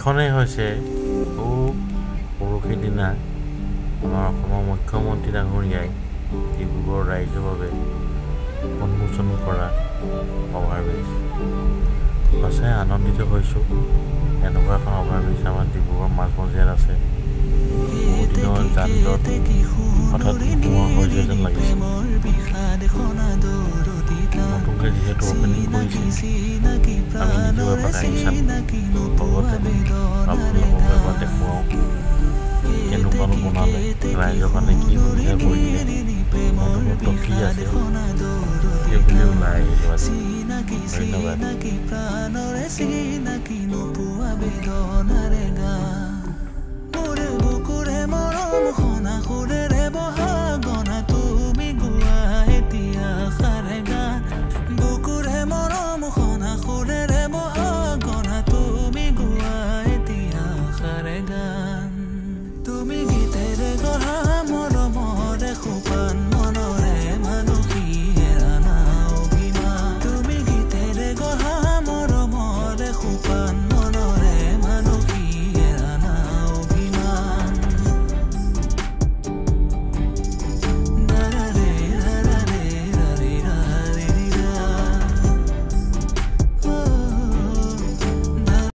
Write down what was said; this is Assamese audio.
এইখনেই হৈছে পৰহি দিনা আমাৰ অসমৰ মুখ্যমন্ত্ৰী ডাঙৰীয়াই ডিব্ৰুগড় ৰাইজৰ বাবে উন্মোচন কৰা অভাৰব্ৰিজ। সঁচাই আনন্দিত হৈছোঁ। এনেকুৱা এখন অভাৰব্ৰিজ আমাৰ ডিব্ৰুগড় মাজমজিয়াত আছে। বহুত দিনৰ যান জঁট হঠাৎ নোহোৱা হৈছে যেন লাগিছে। নতুনকৈ যিহেতু অপেনিং কৰিছে, আমি নিজেও এপাক আহি চাম, লগতে আপোনালোকক এবাৰ দেখুৱাওঁ কেনেকুৱানো বনালে, ৰাইজৰ কাৰণে কি সুবিধা কৰি দিলে, নতুনত্ব কি আছে সেইবুলি ওলাই আহিলোঁ আজি। ধন্যবাদ। বুকুৰে মৰম সনা সুৰেৰে বহাগ